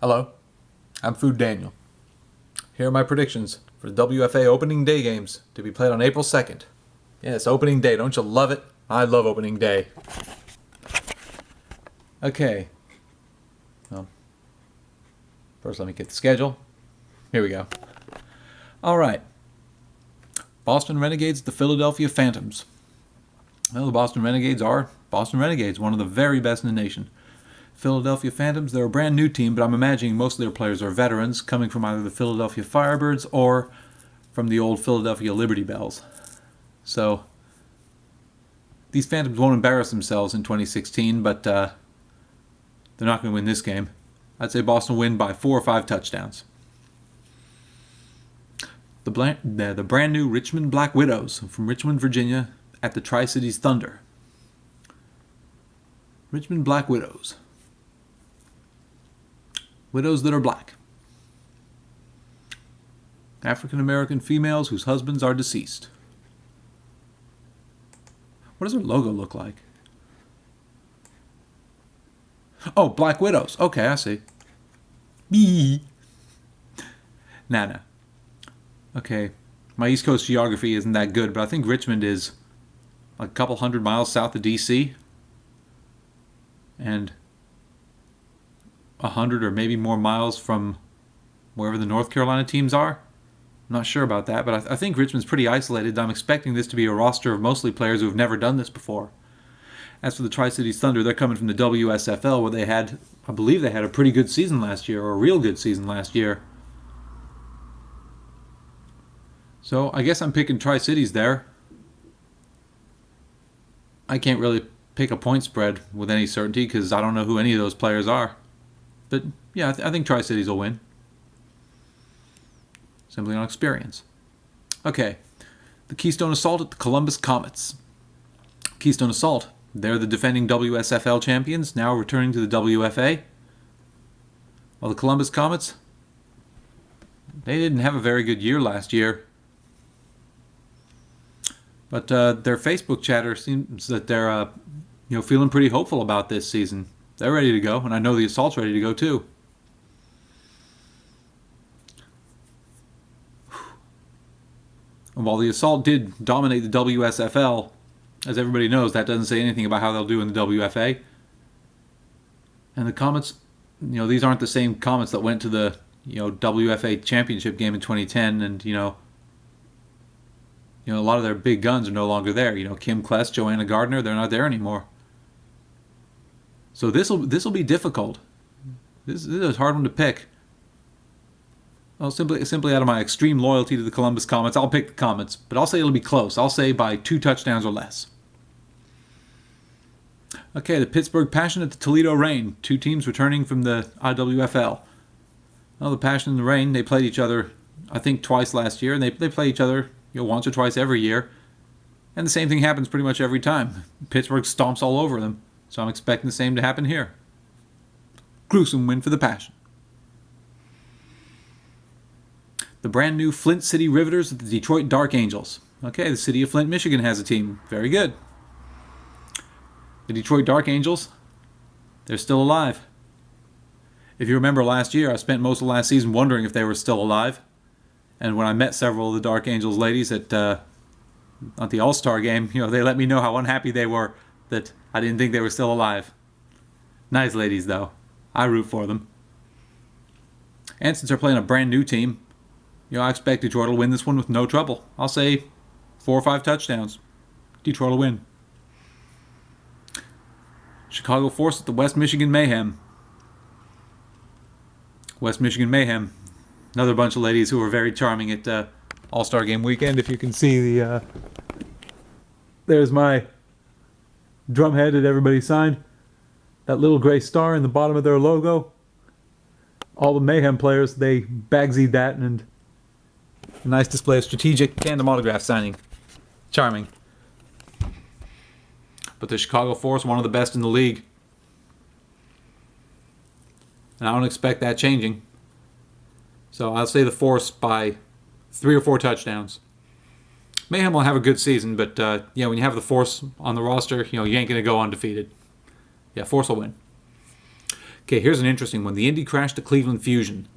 Hello, I'm Food Daniel. Here are my predictions for the WFA Opening Day games to be played on April 2nd. Yes, Opening Day. Don't you love it? I love Opening Day. Okay. Well, first let me get the schedule. Here we go. All right. Boston Renegades at the Philadelphia Phantoms. Well, the Boston Renegades are Boston Renegades, one of the very best in the nation. Philadelphia Phantoms, they're a brand new team, but I'm imagining most of their players are veterans coming from either the Philadelphia Firebirds or from the old Philadelphia Liberty Bells. So these Phantoms won't embarrass themselves in 2016, but they're not going to win this game. I'd say Boston will win by 4 or 5 touchdowns. The brand new Richmond Black Widows from Richmond, Virginia at the Tri-Cities Thunder. Richmond Black Widows. Widows that are black. African American females whose husbands are deceased. What does their logo look like? Oh, Black Widows. Okay, I see. Bee. Nah. Okay, my East Coast geography isn't that good, but I think Richmond is like a couple hundred miles south of D.C. and 100 or maybe more miles from wherever the North Carolina teams are. I'm not sure about that, but I think Richmond's pretty isolated. I'm expecting this to be a roster of mostly players who have never done this before. As for the Tri-Cities Thunder, they're coming from the WSFL, where I believe they had a pretty good season last year, or a real good season last year. So I guess I'm picking Tri-Cities there. I can't really pick a point spread with any certainty because I don't know who any of those players are. But yeah, I think Tri-Cities will win. Simply on experience. Okay, the Keystone Assault at the Columbus Comets. Keystone Assault, they're the defending WSFL champions, now returning to the WFA. While the Columbus Comets, they didn't have a very good year last year. But their Facebook chatter seems that they're feeling pretty hopeful about this season. They're ready to go, and I know the Assault's ready to go too. And while the Assault did dominate the WSFL, as everybody knows, that doesn't say anything about how they'll do in the WFA. And the Comets, these aren't the same Comets that went to the WFA championship game in 2010, and a lot of their big guns are no longer there. Kim Kless, Joanna Gardner, they're not there anymore. So this will be difficult. This is a hard one to pick. Well, simply out of my extreme loyalty to the Columbus Comets, I'll pick the Comets, but I'll say it'll be close. I'll say by 2 touchdowns or less. Okay, the Pittsburgh Passion at the Toledo Rain. 2 teams returning from the IWFL. Well, the Passion and the Rain, they played each other, I think, twice last year, and they play each other once or twice every year. And the same thing happens pretty much every time. Pittsburgh stomps all over them. So I'm expecting the same to happen here. Gruesome win for the Passion. The brand new Flint City Riveters at the Detroit Dark Angels. Okay, the city of Flint, Michigan has a team. Very good. The Detroit Dark Angels, they're still alive. If you remember last year, I spent most of last season wondering if they were still alive. And when I met several of the Dark Angels ladies at the All-Star game, they let me know how unhappy they were that I didn't think they were still alive. Nice ladies, though. I root for them. And since they're playing a brand new team, I expect Detroit will win this one with no trouble. I'll say 4 or 5 touchdowns. Detroit will win. Chicago Force at the West Michigan Mayhem. West Michigan Mayhem. Another bunch of ladies who were very charming at All-Star Game weekend. If you can see there's my drumhead that everybody signed. That little gray star in the bottom of their logo. All the Mayhem players, they bagsied that, and a nice display of strategic tandem autograph signing. Charming. But the Chicago Force, one of the best in the league. And I don't expect that changing. So I'll say the Force by 3 or 4 touchdowns. Mayhem will have a good season, but when you have the Force on the roster, you ain't going to go undefeated. Yeah, Force will win. Okay, here's an interesting one. The Indy Crash to Cleveland Fusion.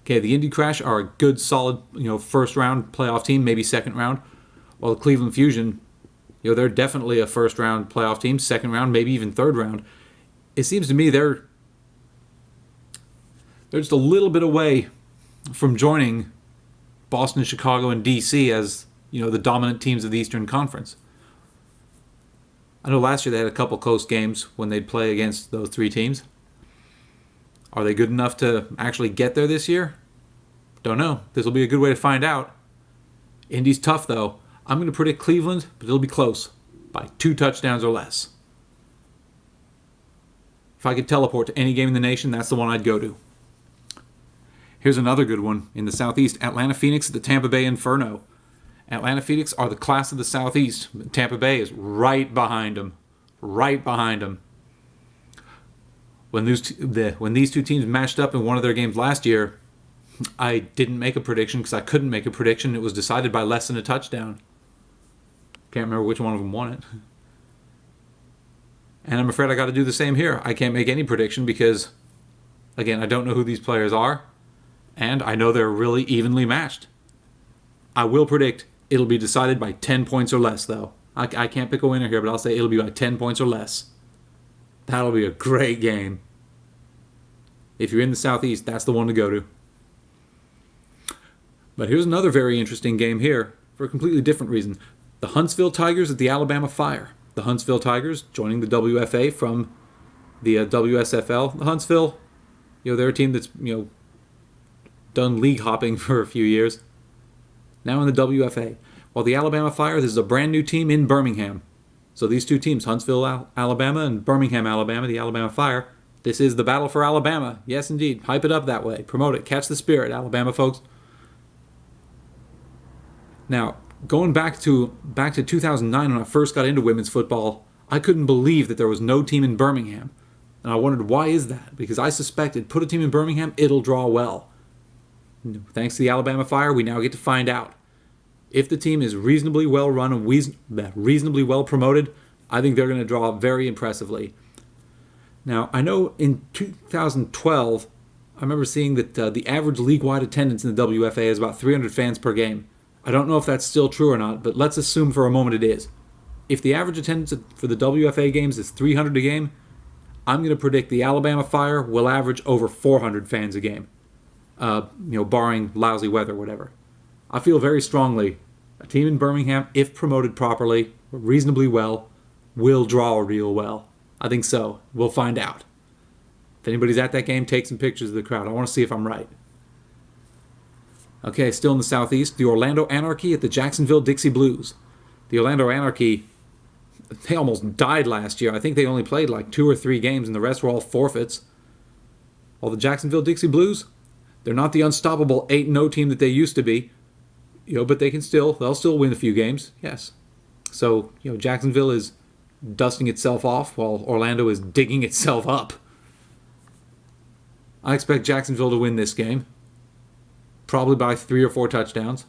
Okay, the Indy Crash are a good, solid, first round playoff team, maybe second round. While the Cleveland Fusion, they're definitely a first round playoff team, second round, maybe even third round. It seems to me they're just a little bit away from joining Boston, Chicago, and DC as the dominant teams of the Eastern Conference. I know last year they had a couple close games when they'd play against those three teams. Are they good enough to actually get there this year? Don't know. This will be a good way to find out. Indy's tough, though. I'm going to predict Cleveland, but it'll be close, by 2 touchdowns or less. If I could teleport to any game in the nation, that's the one I'd go to. Here's another good one in the Southeast. Atlanta Phoenix at the Tampa Bay Inferno. Atlanta Phoenix are the class of the Southeast. Tampa Bay is right behind them. Right behind them. When these two teams matched up in one of their games last year, I didn't make a prediction because I couldn't make a prediction. It was decided by less than a touchdown. Can't remember which one of them won it. And I'm afraid I got to do the same here. I can't make any prediction because, again, I don't know who these players are. And I know they're really evenly matched. I will predict it'll be decided by 10 points or less, though. I can't pick a winner here, but I'll say it'll be by 10 points or less. That'll be a great game. If you're in the Southeast, that's the one to go to. But here's another very interesting game here for a completely different reason. The Huntsville Tigers at the Alabama Fire. The Huntsville Tigers joining the WFA from the WSFL. The Huntsville, they're a team that's, done league hopping for a few years. Now in the WFA. While the Alabama Fire, this is a brand new team in Birmingham. So these two teams, Huntsville, Alabama, and Birmingham, Alabama, the Alabama Fire, this is the battle for Alabama. Yes, indeed. Hype it up that way. Promote it. Catch the spirit, Alabama folks. Now, going back to 2009 when I first got into women's football, I couldn't believe that there was no team in Birmingham. And I wondered, why is that? Because I suspected, put a team in Birmingham, it'll draw well. Thanks to the Alabama Fire, we now get to find out. If the team is reasonably well run and reasonably well promoted, I think they're going to draw very impressively. Now, I know in 2012, I remember seeing that the average league-wide attendance in the WFA is about 300 fans per game. I don't know if that's still true or not, but let's assume for a moment it is. If the average attendance for the WFA games is 300 a game, I'm going to predict the Alabama Fire will average over 400 fans a game. Barring lousy weather or whatever. I feel very strongly a team in Birmingham, if promoted properly, reasonably well, will draw real well. I think so. We'll find out. If anybody's at that game, take some pictures of the crowd. I want to see if I'm right. Okay, still in the Southeast, the Orlando Anarchy at the Jacksonville Dixie Blues. The Orlando Anarchy, they almost died last year. I think they only played like 2 or 3 games and the rest were all forfeits. While the Jacksonville Dixie Blues, they're not the unstoppable 8-0 team that they used to be, but they'll still win a few games, yes. So, Jacksonville is dusting itself off while Orlando is digging itself up. I expect Jacksonville to win this game, probably by 3 or 4 touchdowns.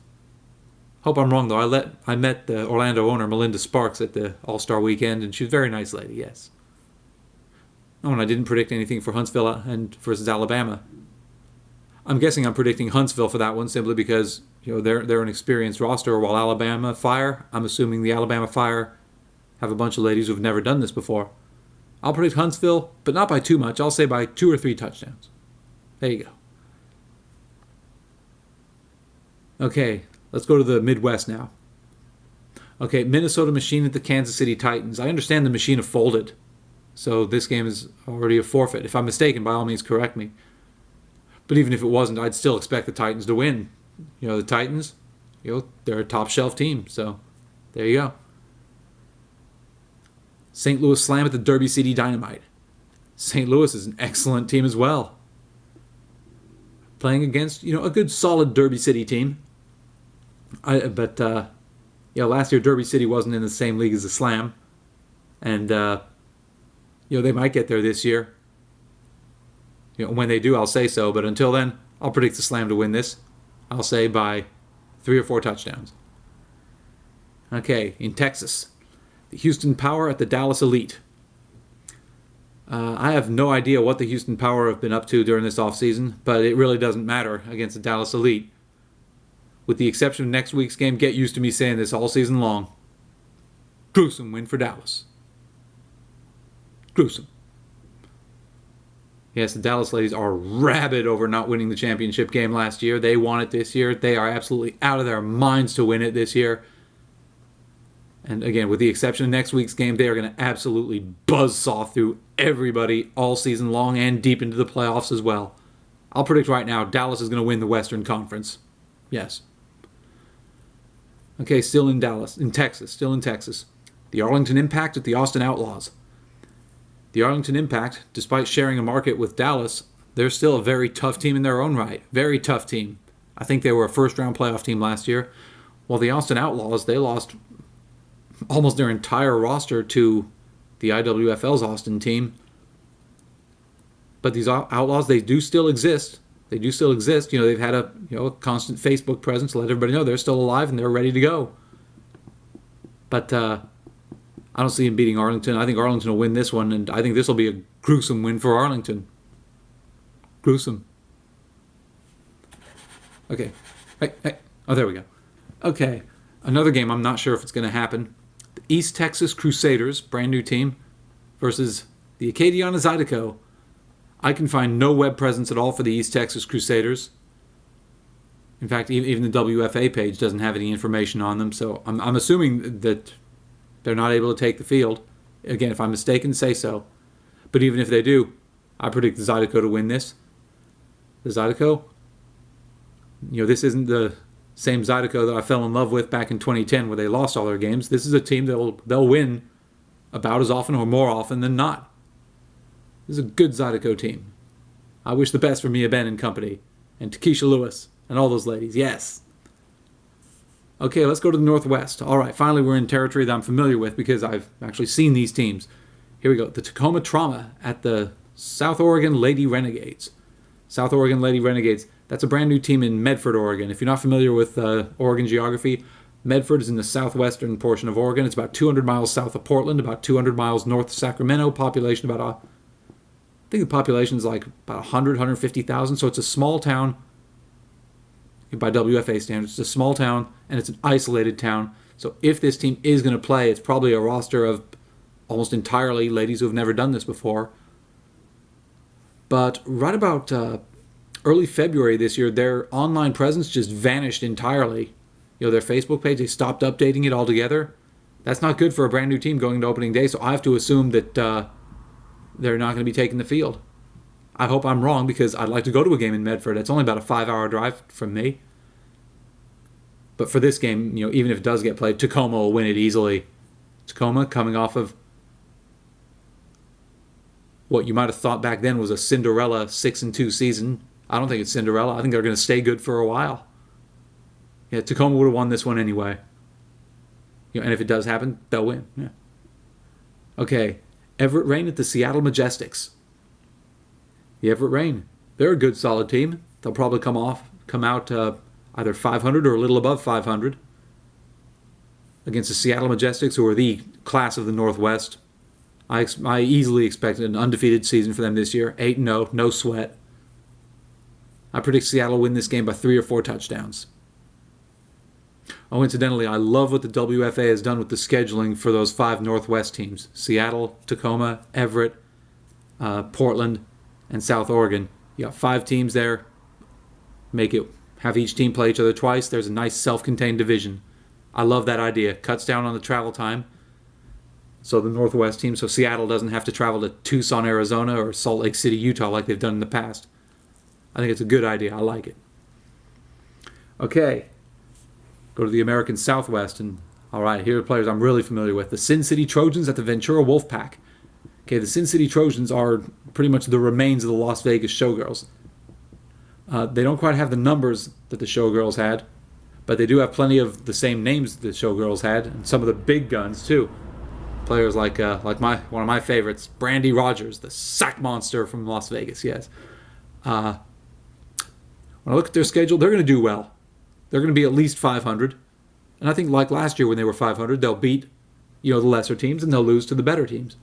Hope I'm wrong, though. I met the Orlando owner, Melinda Sparks, at the All-Star Weekend, and she was a very nice lady, yes. Oh, and I didn't predict anything for Huntsville and versus Alabama. I'm guessing I'm predicting Huntsville for that one simply because they're an experienced roster, while Alabama Fire, I'm assuming the Alabama Fire have a bunch of ladies who've never done this before. I'll predict Huntsville, but not by too much. I'll say by 2 or 3 touchdowns. There you go. Okay, let's go to the Midwest now. Okay, Minnesota Machine at the Kansas City Titans. I understand the Machine have folded, so this game is already a forfeit. If I'm mistaken, by all means correct me. But even if it wasn't, I'd still expect the Titans to win. The Titans, they're a top shelf team. So there you go. St. Louis Slam at the Derby City Dynamite. St. Louis is an excellent team as well. Playing against, a good solid Derby City team. But last year Derby City wasn't in the same league as the Slam. And, they might get there this year. When they do, I'll say so. But until then, I'll predict the Slam to win this. I'll say by 3 or 4 touchdowns. Okay, in Texas, the Houston Power at the Dallas Elite. I have no idea what the Houston Power have been up to during this offseason, but it really doesn't matter against the Dallas Elite. With the exception of next week's game, get used to me saying this all season long. Gruesome win for Dallas. Gruesome. Yes, the Dallas ladies are rabid over not winning the championship game last year. They want it this year. They are absolutely out of their minds to win it this year. And again, with the exception of next week's game, they are going to absolutely buzzsaw through everybody all season long and deep into the playoffs as well. I'll predict right now, Dallas is going to win the Western Conference. Yes. Okay, still in Texas. The Arlington Impact at the Austin Outlaws. The Arlington Impact, despite sharing a market with Dallas, they're still a very tough team in their own right. Very tough team. I think they were a first-round playoff team last year. While the Austin Outlaws, they lost almost their entire roster to the IWFL's Austin team. But these Outlaws, they do still exist. They've had a constant Facebook presence to let everybody know they're still alive and they're ready to go. But I don't see him beating Arlington. I think Arlington will win this one, and I think this will be a gruesome win for Arlington. Gruesome. Okay. Hey. Oh, there we go. Okay. Another game, I'm not sure if it's going to happen. The East Texas Crusaders, brand new team, versus the Acadiana Zydeco. I can find no web presence at all for the East Texas Crusaders. In fact, even the WFA page doesn't have any information on them, so I'm assuming that they're not able to take the field. Again, if I'm mistaken, say so. But even if they do, I predict the Zydeco to win this. The Zydeco, this isn't the same Zydeco that I fell in love with back in 2010 where they lost all their games. This is a team they'll win about as often or more often than not. This is a good Zydeco team. I wish the best for Mia Ben and company, and Takesha Lewis, and all those ladies. Yes. Okay, let's go to the Northwest. All right, finally we're in territory that I'm familiar with because I've actually seen these teams. Here we go. The Tacoma Trauma at the South Oregon Lady Renegades. South Oregon Lady Renegades. That's a brand new team in Medford, Oregon. If you're not familiar with Oregon geography, Medford is in the southwestern portion of Oregon. It's about 200 miles south of Portland, about 200 miles north of Sacramento. Population I think the population is like about 100, 150,000. So it's a small town by WFA standards. It's a small town, and it's an isolated town. So if this team is going to play, it's probably a roster of almost entirely ladies who have never done this before. But right about early February this year, their online presence just vanished entirely. Their Facebook page, they stopped updating it altogether. That's not good for a brand new team going into opening day, so I have to assume that they're not going to be taking the field. I hope I'm wrong because I'd like to go to a game in Medford. It's only about a 5-hour drive from me. But for this game, even if it does get played, Tacoma will win it easily. Tacoma coming off of what you might have thought back then was a Cinderella 6-2 season. I don't think it's Cinderella. I think they're going to stay good for a while. Yeah, Tacoma would have won this one anyway. And if it does happen, they'll win. Yeah. Okay, Everett Rain at the Seattle Majestics. The Everett Rain, they're a good, solid team. They'll probably come out either 500 or a little above 500 against the Seattle Majestics, who are the class of the Northwest. I easily expect an undefeated season for them this year. 8-0, no sweat. I predict Seattle will win this game by 3 or 4 touchdowns. Oh, incidentally, I love what the WFA has done with the scheduling for those 5 Northwest teams. Seattle, Tacoma, Everett, Portland, and South Oregon. You got 5 teams there. Have each team play each other twice. There's a nice self-contained division. I love that idea. Cuts down on the travel time. So the Northwest team, so Seattle doesn't have to travel to Tucson, Arizona or Salt Lake City, Utah like they've done in the past. I think it's a good idea. I like it. Okay. Go to the American Southwest. And all right, here are players I'm really familiar with. The Sin City Trojans at the Ventura Wolfpack. Okay, the Sin City Trojans are pretty much the remains of the Las Vegas Showgirls. They don't quite have the numbers that the Showgirls had, but they do have plenty of the same names the Showgirls had, and some of the big guns too. Players like one of my favorites, Brandy Rogers, the sack monster from Las Vegas. Yes. When I look at their schedule, they're going to do well. They're going to be at least 500, and I think like last year when they were 500, they'll beat the lesser teams and they'll lose to the better teams.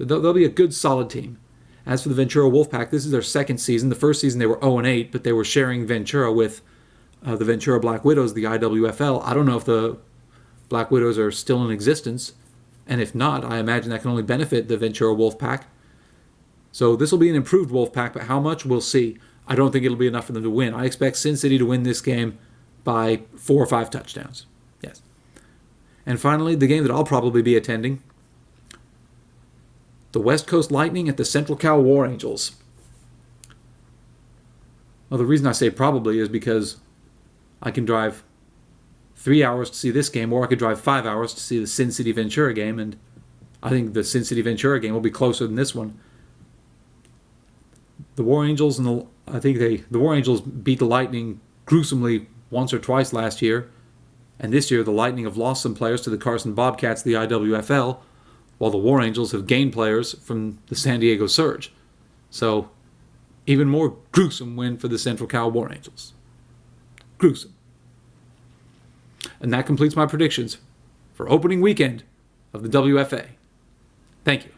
They'll be a good, solid team. As for the Ventura Wolfpack, this is their second season. The first season they were 0-8, but they were sharing Ventura with the Ventura Black Widows, the IWFL. I don't know if the Black Widows are still in existence, and if not, I imagine that can only benefit the Ventura Wolfpack. So this will be an improved Wolfpack, but how much, we'll see. I don't think it'll be enough for them to win. I expect Sin City to win this game by 4 or 5 touchdowns. Yes. And finally, the game that I'll probably be attending, the West Coast Lightning at the Central Cal War Angels. Well, the reason I say probably is because I can drive 3 hours to see this game, or I could drive 5 hours to see the Sin City Ventura game, and I think the Sin City Ventura game will be closer than this one. The War Angels the War Angels beat the Lightning gruesomely once or twice last year, and this year the Lightning have lost some players to the Carson Bobcats, the IWFL, while the War Angels have gained players from the San Diego Surge. So, even more gruesome win for the Central Cal War Angels. Gruesome. And that completes my predictions for opening weekend of the WFA. Thank you.